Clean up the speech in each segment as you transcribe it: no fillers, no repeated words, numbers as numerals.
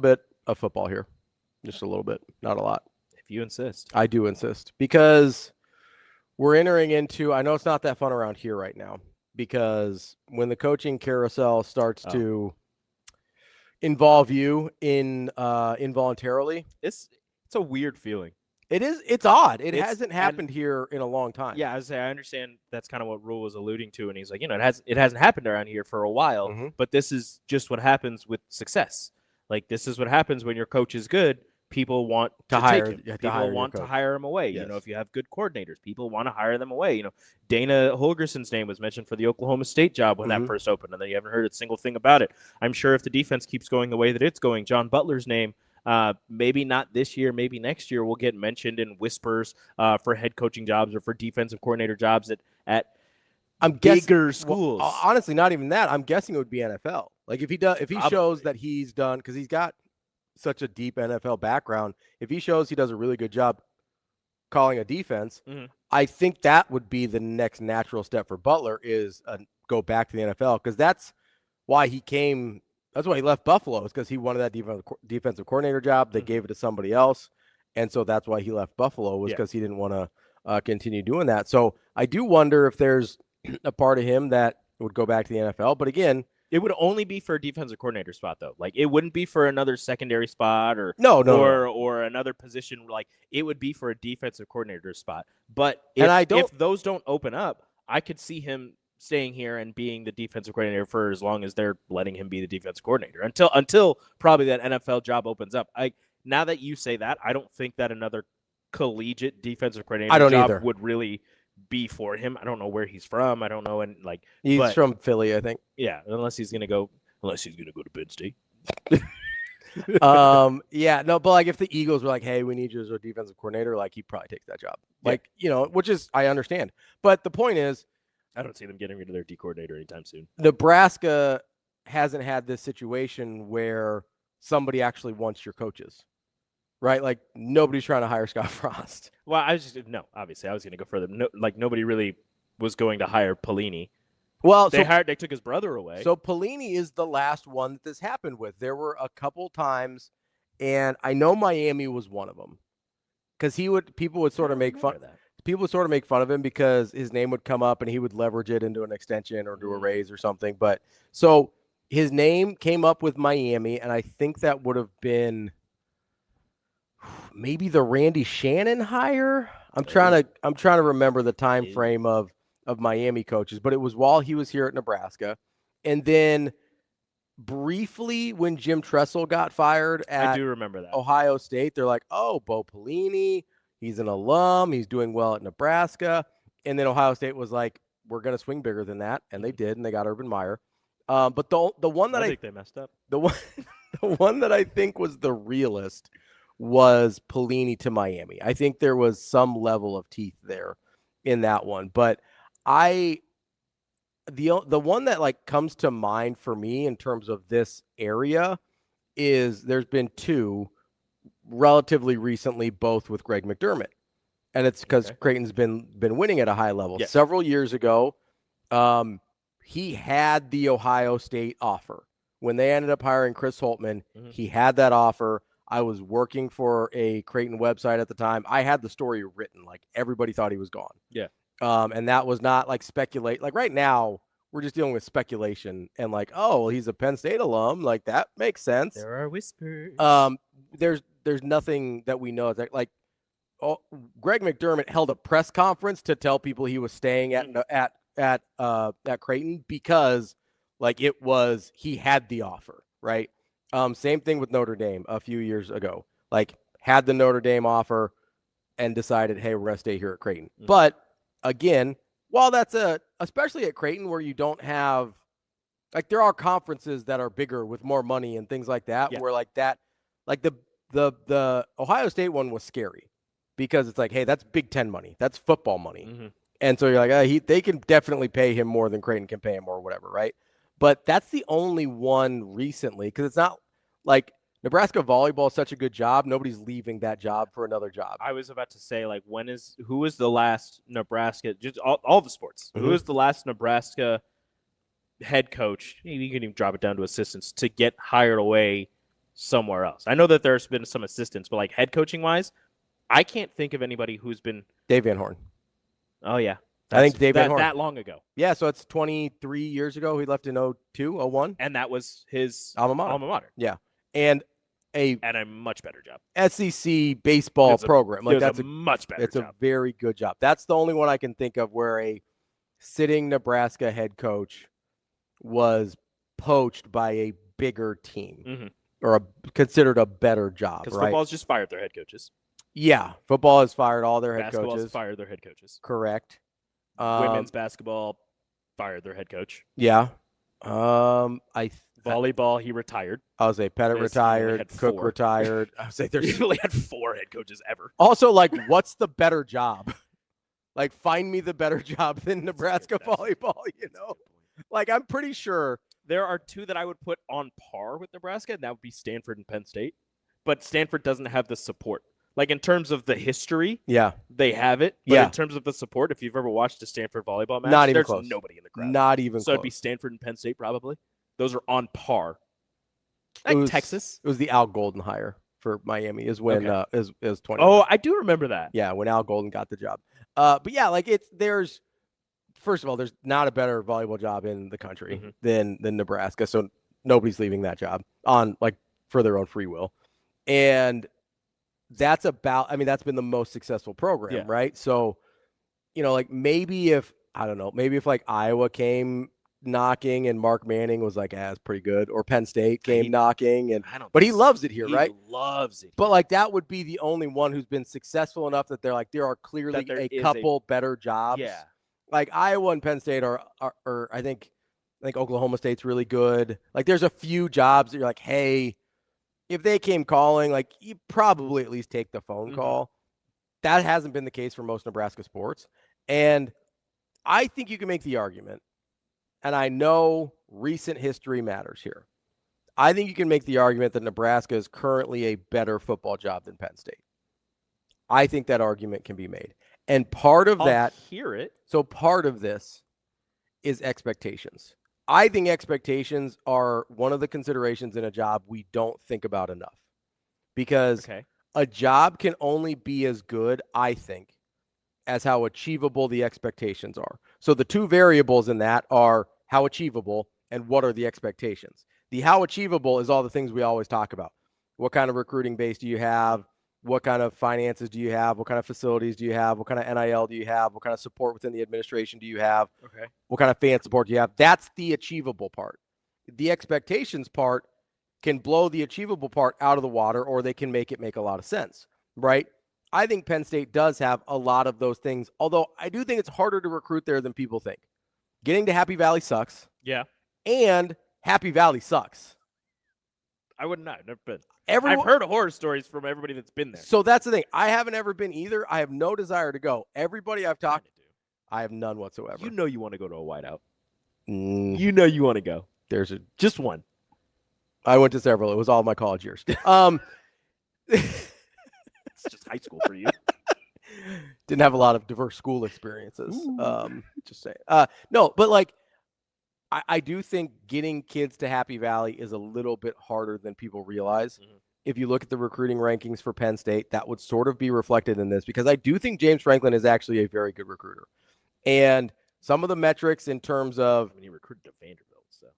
bit of football here. Just a little bit, not a lot. If you insist. I do insist because we're entering into, I know it's not that fun around here right now because when the coaching carousel starts to involve you in involuntarily, it's a weird feeling. It is. It's odd. It hasn't happened here in a long time. Yeah, I understand that's kind of what Rhule was alluding to, and he's like, it hasn't happened around here for a while, but this is just what happens with success. Like, this is what happens when your coach is good. People want to take him. People want to hire him away. Yes. If you have good coordinators, people want to hire them away. Dana Holgerson's name was mentioned for the Oklahoma State job when that first opened, and then you haven't heard a single thing about it. I'm sure if the defense keeps going the way that it's going, John Butler's name, maybe not this year, maybe next year, will get mentioned in whispers for head coaching jobs or for defensive coordinator jobs at bigger schools. Well, honestly, not even that. I'm guessing it would be NFL. Like if he shows that he's done, because he's got such a deep NFL background, if he shows he does a really good job calling a defense, I think that would be the next natural step for Butler is go back to the NFL, because that's why he came. That's why he left Buffalo, is because he wanted that defensive coordinator job. They gave it to somebody else, and so that's why he left Buffalo, was because he didn't want to continue doing that. So I do wonder if there's a part of him that would go back to the NFL. But again, it would only be for a defensive coordinator spot, though. Like, it wouldn't be for another secondary spot or another position. Like, it would be for a defensive coordinator spot. But if those don't open up, I could see him staying here and being the defensive coordinator for as long as they're letting him be the defensive coordinator until probably that NFL job opens up. Now that you say that, I don't think that another collegiate defensive coordinator job would really be for him. I don't know where he's from. I don't know, and he's from Philly, I think. Yeah, unless he's gonna go to Penn State. But if the Eagles were like, "Hey, we need you as a defensive coordinator," he probably takes that job. Which is, I understand. But the point is, I don't see them getting rid of their D coordinator anytime soon. Nebraska hasn't had this situation where somebody actually wants your coaches, right? Like, nobody's trying to hire Scott Frost. Well, obviously I was going to go further. No, nobody really was going to hire Pelini. Well, they took his brother away. So Pelini is the last one that this happened with. There were a couple times, and I know Miami was one of them, because people would sort of make fun of that. People would sort of make fun of him because his name would come up and he would leverage it into an extension or do a raise or something. But so his name came up with Miami, and I think that would have been maybe the Randy Shannon hire. I'm trying to remember the time frame of Miami coaches, but it was while he was here at Nebraska. And then briefly when Jim Tressel got fired at I do remember that. Ohio State, they're like, "Oh, Bo Pelini, he's an alum. He's doing well at Nebraska." And then Ohio State was like, "We're going to swing bigger than that." And they did, and they got Urban Meyer. But the one that I think they messed up. The one that I think was the realest was Pelini to Miami. I think there was some level of teeth there in that one. But the one that comes to mind for me in terms of this area is there's been two relatively recently, both with Greg McDermott. And it's because Creighton's been winning at a high level. Yes. Several years ago, he had the Ohio State offer. When they ended up hiring Chris Holtmann, he had that offer. I was working for a Creighton website at the time. I had the story written. Everybody thought he was gone. Yeah. And that was not speculate. Right now, we're just dealing with speculation and he's a Penn State alum. That makes sense. There are whispers. There's nothing that we know. Greg McDermott held a press conference to tell people he was staying at Creighton because he had the offer, right? Same thing with Notre Dame a few years ago. Had the Notre Dame offer and decided, hey, we're going to stay here at Creighton. Mm-hmm. But again, while that's especially at Creighton where you don't have there are conferences that are bigger with more money and things like that, where the Ohio State one was scary because it's hey, that's Big Ten money. That's football money. Mm-hmm. And so you're they can definitely pay him more than Creighton can pay him or whatever, right? But that's the only one recently, because it's not Nebraska volleyball is such a good job. Nobody's leaving that job for another job. I was about to say, who is the last Nebraska, just all the sports, who is the last Nebraska head coach, you can even drop it down to assistants, to get hired away somewhere else. I know that there's been some assistance, but like head coaching wise, I can't think of anybody who's been Dave Van Horn. Oh yeah. I think Dave Van Horn. That long ago. Yeah, so it's 23 years ago. He left in 02, 01. And that was his alma mater. Yeah. And a much better job. SEC baseball program. Like that's a much better job. It's a very good job. That's the only one I can think of where a sitting Nebraska head coach was poached by a bigger team or considered a better job. Because football's just fired their head coaches. Yeah, football has fired all their head Basketball's coaches. Fired their head coaches. Correct. Women's basketball fired their head coach. Yeah. Volleyball, he retired. I would say Pettit retired, Cook retired. I would say there's usually had 4 head coaches ever. Also, like, what's the better job? Like, find me the better job than Nebraska volleyball, you know? Like, I'm pretty sure. There are 2 that I would put on par with Nebraska, and that would be Stanford and Penn State. But Stanford doesn't have the support. Like, in terms of the history, they have it. But in terms of the support, if you've ever watched a Stanford volleyball match, there's nobody in the crowd. Not even close. So it'd be Stanford and Penn State, probably. Those are on par. Like Texas. It was the Al Golden hire for Miami is when is 20. Oh, I do remember that. Yeah, when Al Golden got the job. But yeah, like there's first of all, there's not a better volleyball job in the country than Nebraska. So nobody's leaving that job for their own free will. And that's been the most successful program, right? So, like maybe if like Iowa came knocking and Mark Manning was like, it's pretty good, or Penn State came knocking but he loves it here, right? He loves it. But like that would be the only one who's been successful enough that they're like, there are clearly a couple better jobs. Yeah. Like Iowa and Penn State are I think Oklahoma State's really good. Like there's a few jobs that you're like, hey, if they came calling, like you probably at least take the phone call. That hasn't been the case for most Nebraska sports. And I think you can make the argument, and I know recent history matters here. I think you can make the argument that Nebraska is currently a better football job than Penn State. I think that argument can be made. And part of that, hear it. So part of this is expectations. I think expectations are one of the considerations in a job we don't think about enough. Because a job can only be as good, I think, as how achievable the expectations are. So the 2 variables in that are how achievable and what are the expectations. The how achievable is all the things we always talk about. What kind of recruiting base do you have? What kind of finances do you have? What kind of facilities do you have? What kind of NIL do you have? What kind of support within the administration do you have? What kind of fan support do you have? That's the achievable part. The expectations part can blow the achievable part out of the water, or they can make it make a lot of sense, right? I think Penn State does have a lot of those things, although I do think it's harder to recruit there than people think. Getting to Happy Valley sucks. Yeah. And Happy Valley sucks. I would not. Never been. I've heard horror stories from everybody that's been there. So that's the thing. I haven't ever been either. I have no desire to go. Everybody I've talked to, I have none whatsoever. You know you want to go to a whiteout. You know you want to go. There's just one. I went to several. It was all my college years. It's just high school for you. Didn't have a lot of diverse school experiences. Just saying. No, but like, I do think getting kids to Happy Valley is a little bit harder than people realize. If you look at the recruiting rankings for Penn State, that would sort of be reflected in this, because I do think James Franklin is actually a very good recruiter. And some of the metrics in terms of, he recruited to Vanderbilt, so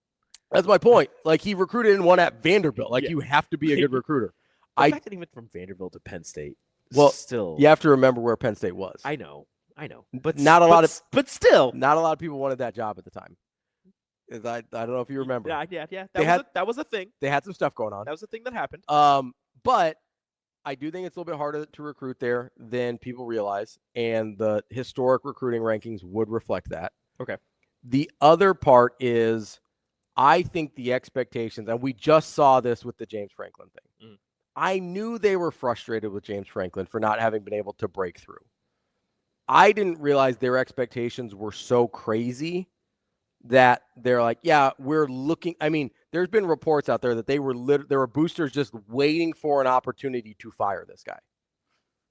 that's my point. Like, he recruited and won at Vanderbilt. Like, you have to be a good recruiter. The fact that he went from Vanderbilt to Penn State. Well, still, you have to remember where Penn State was. I know, but not a lot of people wanted that job at the time. I don't know if you remember. Yeah. That was a thing. They had some stuff going on. That was a thing that happened. But I do think it's a little bit harder to recruit there than people realize, and the historic recruiting rankings would reflect that. Okay. The other part is, I think the expectations, and we just saw this with the James Franklin thing. I knew they were frustrated with James Franklin for not having been able to break through. I didn't realize their expectations were so crazy that they're like, yeah, we're looking. I mean, there's been reports out there that there were boosters just waiting for an opportunity to fire this guy.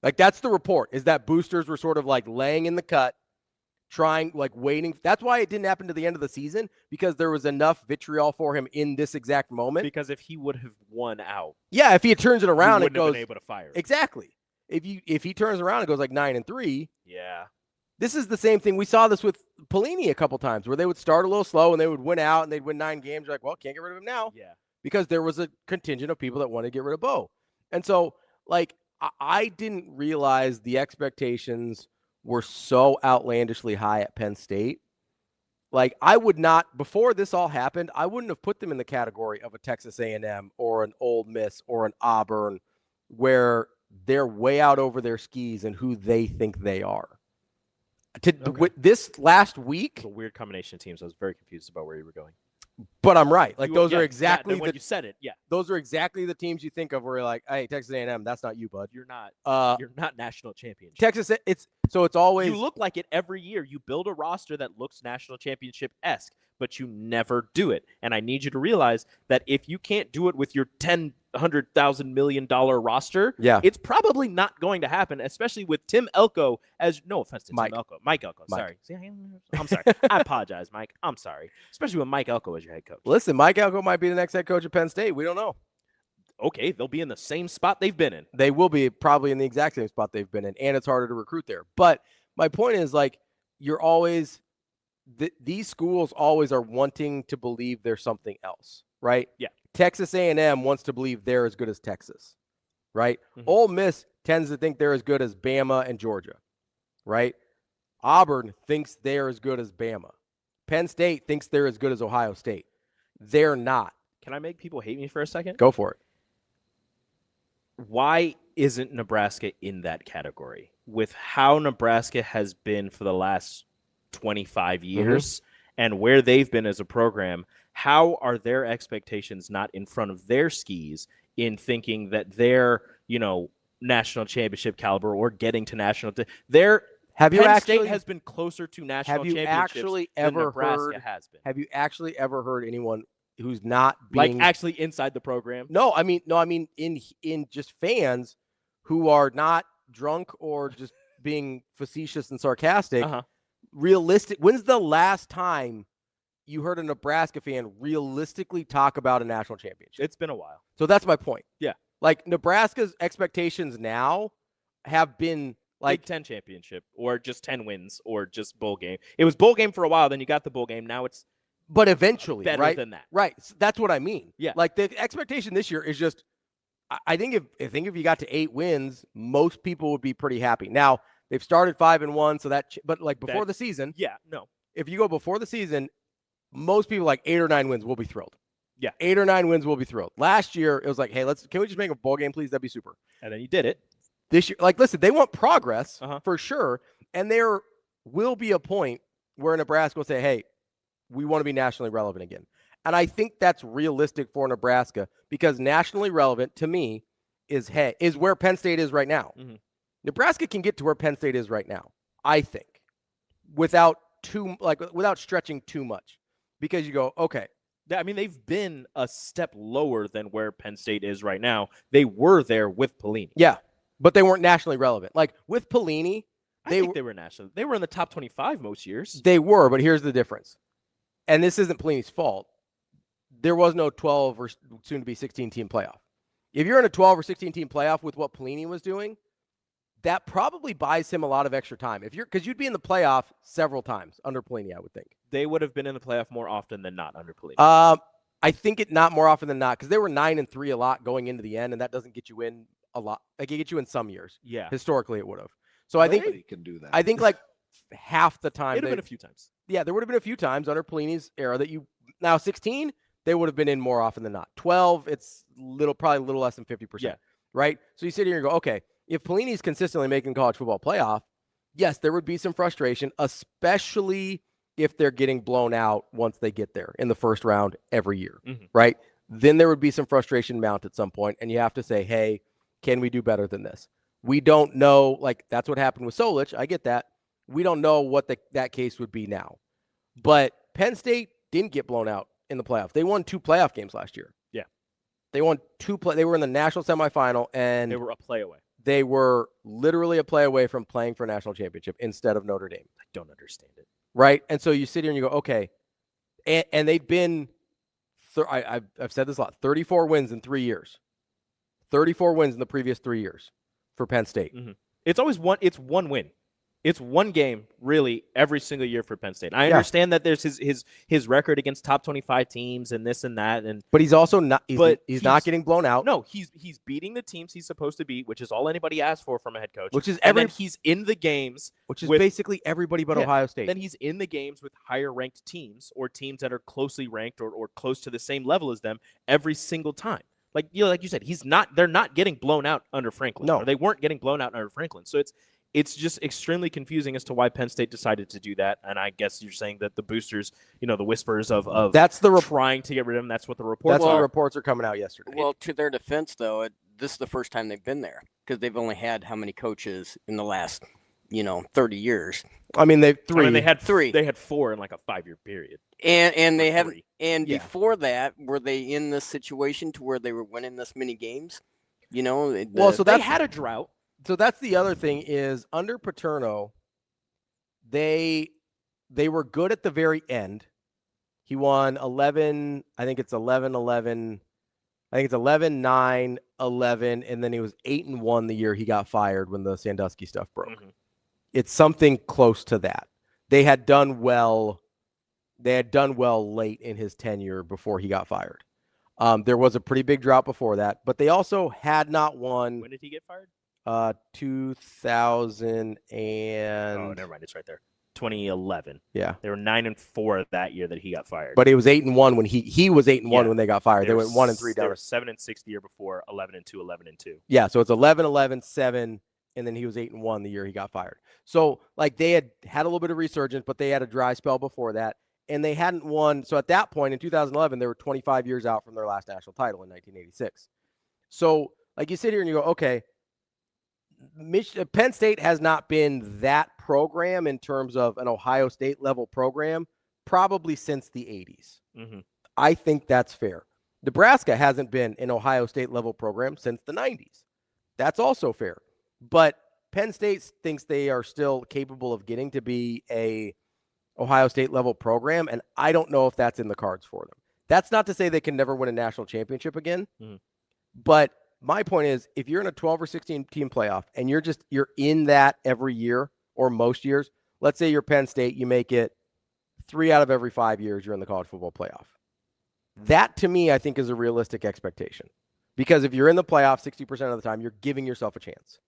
Like, that's the report, is that boosters were sort of like laying in the cut, waiting. That's why it didn't happen to the end of the season, because there was enough vitriol for him in this exact moment. Because if he would have won out, if he turns it around, it goes, have been able to fire him. Exactly. If he turns around and goes like 9-3, yeah. This is the same thing. We saw this with Pelini a couple times, where they would start a little slow and they would win out and they'd win 9 games. You're like, well, can't get rid of him now. Yeah. Because there was a contingent of people that wanted to get rid of Bo. And so, like, I didn't realize the expectations were so outlandishly high at Penn State. Like, I would not, before this all happened, I wouldn't have put them in the category of a Texas A&M or an Ole Miss or an Auburn, where they're way out over their skis and who they think they are. This last week, it's a weird combination of teams. I was very confused about where you were going. But I'm right. Like, those are exactly when you said it. Yeah, those are exactly the teams you think of where you're like, hey, Texas A&M, that's not you, bud. You're not. You're not national championship. Texas, it's always, you look like it every year. You build a roster that looks national championship-esque, but you never do it. And I need you to realize that if you can't do it with your $100,000 million roster, it's probably not going to happen, especially with Tim Elko as, no offense to Mike Elko. Sorry. See, I'm sorry. I apologize, Mike. I'm sorry. Especially with Mike Elko as your head coach. Listen, Mike Elko might be the next head coach at Penn State. We don't know. Okay, they'll be in the same spot they've been in. They will be probably in the exact same spot they've been in, and it's harder to recruit there. But my point is, like, you're always these schools always are wanting to believe there's something else, right? Yeah. Texas A&M wants to believe they're as good as Texas, right? Mm-hmm. Ole Miss tends to think they're as good as Bama and Georgia, right? Auburn thinks they're as good as Bama. Penn State thinks they're as good as Ohio State. They're not. Can I make people hate me for a second? Go for it. Why isn't Nebraska in that category? With how Nebraska has been for the last 25 years and where they've been as a program, how are their expectations not in front of their skis in thinking that they're, national championship caliber or getting to national? Penn State has been closer to national championships than Nebraska has been. Have you actually ever heard anyone who's not being like actually inside the program? No, I mean in just fans who are not drunk or just being facetious and sarcastic. Realistic. When's the last time you heard a Nebraska fan realistically talk about a national championship? It's been a while. So that's my point. Yeah. Like, Nebraska's expectations now have been like Big 10 championship or just 10 wins or just bowl game. It was bowl game for a while, then you got the bowl game. Now it's but eventually better than that. Right. So that's what I mean. Yeah. Like, the expectation this year is just, I think if you got to 8 wins, most people would be pretty happy. Now, they've started 5-1, so but like before the season. Yeah, no. If you go before the season, most people like 8 or 9 wins will be thrilled. Yeah. 8 or 9 wins will be thrilled. Last year, it was like, hey, can we just make a bowl game, please? That'd be super. And then you did it. This year, like, listen, they want progress for sure. And there will be a point where Nebraska will say, hey, we want to be nationally relevant again. And I think that's realistic for Nebraska, because nationally relevant to me is where Penn State is right now. Mm-hmm. Nebraska can get to where Penn State is right now, I think, without stretching too much, because you go, okay. I mean, they've been a step lower than where Penn State is right now. They were there with Pelini. Yeah, but they weren't nationally relevant. Like, with Pelini, I think they were national. They were in the top 25 most years. They were, but here's the difference. And this isn't Pelini's fault. There was no 12 or soon-to-be 16-team playoff. If you're in a 12 or 16-team playoff with what Pelini was doing, that probably buys him a lot of extra time. Because you'd be in the playoff several times under Pelini, I would think. They would have been in the playoff more often than not under Pelini. I think it not more often than not, because they were 9-3 a lot going into the end, and that doesn't get you in a lot. Like, it gets you in some years. Yeah. Historically, it would have. So I think he can do that. I think like half the time. It would have been a few times. Yeah, there would have been a few times under Pelini's era that now 16, they would have been in more often than not. 12, it's probably a little less than 50%. Yeah. Right? So you sit here and go, okay, if Pelini's consistently making college football playoff, yes, there would be some frustration, especially if they're getting blown out once they get there in the first round every year. Mm-hmm. Right? Then there would be some frustration mount at some point, and you have to say, hey, can we do better than this? We don't know. Like, that's what happened with Solich. I get that. We don't know what that case would be now. But Penn State didn't get blown out in the playoff. They won 2 playoff games last year. Yeah. They won 2 they were in the national semifinal, and they were a play away. they were literally a play away from playing for a national championship instead of Notre Dame. I don't understand it. Right? And so you sit here and you go, okay. And they've been, I've said this a lot, 34 wins in 3 years. 34 wins in the previous 3 years for Penn State. Mm-hmm. It's always one win. It's one game, really, every single year for Penn State. I understand that there's his record against top 25 teams and this and that, but he's also not. He's not getting blown out. No, he's beating the teams he's supposed to beat, which is all anybody asks for from a head coach. Which is and then he's in the games, which is basically everybody but Ohio State. Then he's in the games with higher ranked teams or teams that are closely ranked or close to the same level as them every single time. Like you said, they're not getting blown out under Franklin. No, or they weren't getting blown out under Franklin. So it's just extremely confusing as to why Penn State decided to do that. And I guess you're saying that the boosters, the whispers of trying to get rid of him. That's what the reports That's what the reports are coming out yesterday. Well, to their defense, though, this is the first time they've been there because they've only had how many coaches in the last, 30 years? I mean, they had three. They had four in like a 5-year period. And they haven't. And before that, were they in this situation to where they were winning this many games? So they had a drought. So that's the other thing is under Paterno, they were good at the very end. He won 11, I think it's 11-11. I think it's 11-9, 11, and then he was 8-1 the year he got fired when the Sandusky stuff broke. Mm-hmm. It's something close to that. They had done well late in his tenure before he got fired. There was a pretty big drought before that, but they also had not won. When did he get fired? 2000 and oh, never mind, it's right there. 2011. Yeah, they were 9-4 that year that he got fired. But it was 8-1 when he was 8-1 when they got fired. They went 1-3 down. They were 7-6 the year before, 11-2, 11-2. Yeah, so it's 11-11, 7, and then he was 8-1 the year he got fired. So like they had a little bit of resurgence, but they had a dry spell before that, and they hadn't won. So at that point in 2011, they were 25 years out from their last national title in 1986. So like you sit here and you go, okay. Penn State has not been that program in terms of an Ohio State level program probably since the 80s. Mm-hmm. I think that's fair. Nebraska hasn't been an Ohio State level program since the 90s. That's also fair. But Penn State thinks they are still capable of getting to be a Ohio State level program, and I don't know if that's in the cards for them. That's not to say they can never win a national championship again, but my point is, if you're in a 12 or 16 team playoff and you're in that every year or most years, let's say you're Penn State, you make it 3 out of every 5 years, you're in the college football playoff. That to me, I think is a realistic expectation because if you're in the playoff 60% of the time, you're giving yourself a chance,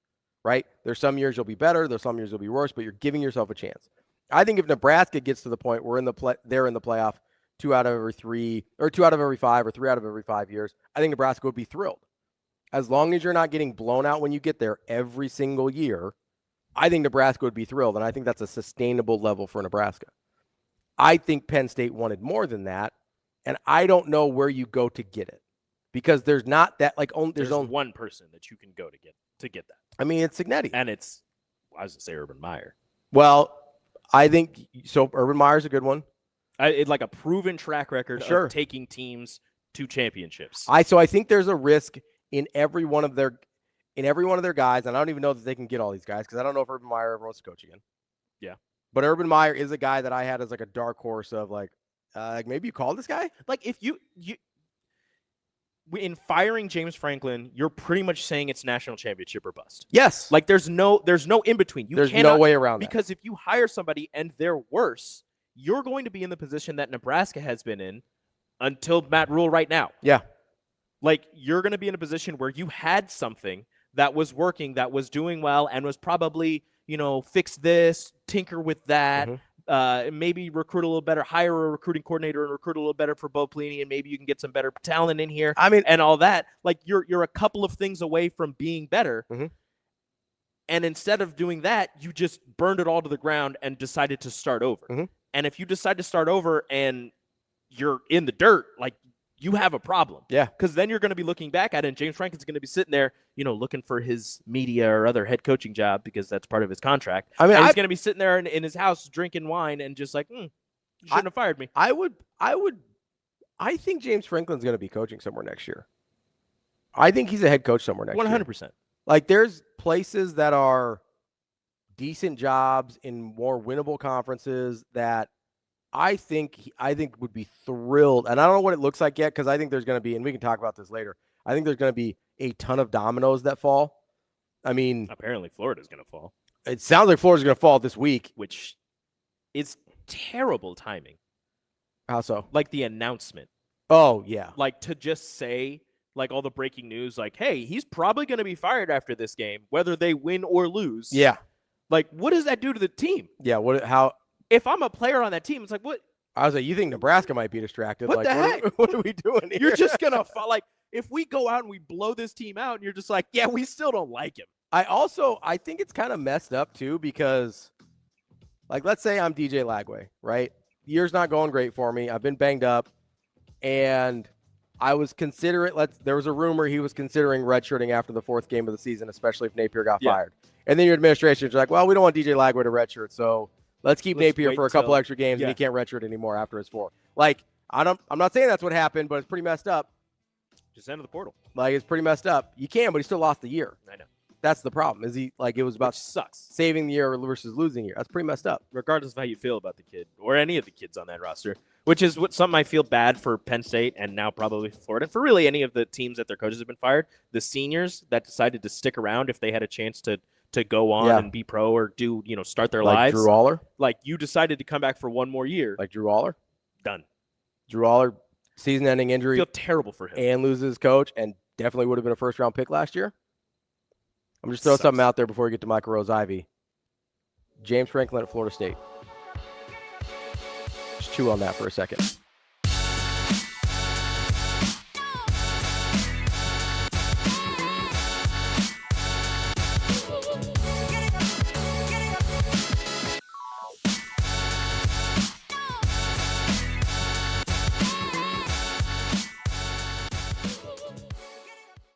right? There's some years you'll be better. There's some years you'll be worse, but you're giving yourself a chance. I think if Nebraska gets to the point where they're in the playoff 2 out of every 3 or 2 out of every 5 or 3 out of every 5 years, I think Nebraska would be thrilled. As long as you're not getting blown out when you get there every single year, I think Nebraska would be thrilled, and I think that's a sustainable level for Nebraska. I think Penn State wanted more than that, and I don't know where you go to get it because there's not that there's only one person that you can go to get that. I mean, it's Signetti, and I was going to say Urban Meyer. Well, I think so. Urban Meyer's a good one. It's like a proven track record of taking teams to championships. I think there's a risk in every one of their guys, and I don't even know that they can get all these guys because I don't know if Urban Meyer ever wants to coach again. Yeah, but Urban Meyer is a guy that I had as like a dark horse of maybe you call this guy. Like if you in firing James Franklin, you're pretty much saying it's national championship or bust. Yes, like there's no in between. There's no way around that. Because if you hire somebody and they're worse, you're going to be in the position that Nebraska has been in until Matt Rhule right now. Yeah. Like, you're going to be in a position where you had something that was working, that was doing well, and was probably, fix this, tinker with that, maybe recruit a little better, hire a recruiting coordinator and recruit a little better for Bo Pelini, and maybe you can get some better talent in here. I mean, and all that. Like, you're a couple of things away from being better. Mm-hmm. And instead of doing that, you just burned it all to the ground and decided to start over. Mm-hmm. And if you decide to start over and you're in the dirt, like, you have a problem. Yeah. Because then you're going to be looking back at it, and James Franklin's going to be sitting there, looking for his media or other head coaching job because that's part of his contract. I mean, he's going to be sitting there in his house drinking wine and just like, you shouldn't have fired me. I think James Franklin's going to be coaching somewhere next year. I think he's a head coach somewhere next 100%. year. Like, there's places that are decent jobs in more winnable conferences that I think would be thrilled. And I don't know what it looks like yet, because I think there's going to be, and we can talk about this later, I think there's going to be a ton of dominoes that fall. I mean, apparently Florida's going to fall. It sounds like Florida's going to fall this week, which is terrible timing. How so? Like the announcement. Oh, yeah. Like to just say, like all the breaking news, like, hey, he's probably going to be fired after this game, whether they win or lose. Yeah. Like, what does that do to the team? Yeah. How? If I'm a player on that team, it's like, what? I was like, you think Nebraska might be distracted? What like, the heck? What are we doing here? You're just going to like, if we go out and we blow this team out, and you're just like, yeah, we still don't like him. I think it's kind of messed up too, because, like, let's say I'm DJ Lagway, right? Year's not going great for me. I've been banged up, and I was considering. There was a rumor he was considering redshirting after the 4th game of the season, especially if Napier got fired. And then your administration's like, well, we don't want DJ Lagway to redshirt, so let's keep Napier for a couple extra games, and he can't redshirt anymore after his 4. Like, I'm not saying that's what happened, but it's pretty messed up. Just enter the portal. Like, it's pretty messed up. You can, but he still lost the year. I know. That's the problem. Is he like, it was about sucks saving the year versus losing the year. That's pretty messed up. Regardless of how you feel about the kid or any of the kids on that roster, which is something I feel bad for Penn State and now probably Florida, for really any of the teams that their coaches have been fired. The seniors that decided to stick around if they had a chance to go on and be pro or do, start their lives. Drew Aller? Like, you decided to come back for one more year. Like Drew Aller? Done. Drew Aller, season-ending injury. I feel terrible for him. And loses his coach, and definitely would have been a first-round pick last year. I'm just throwing something out there before we get to Michael Rose-Ivy. James Franklin at Florida State. Just chew on that for a second.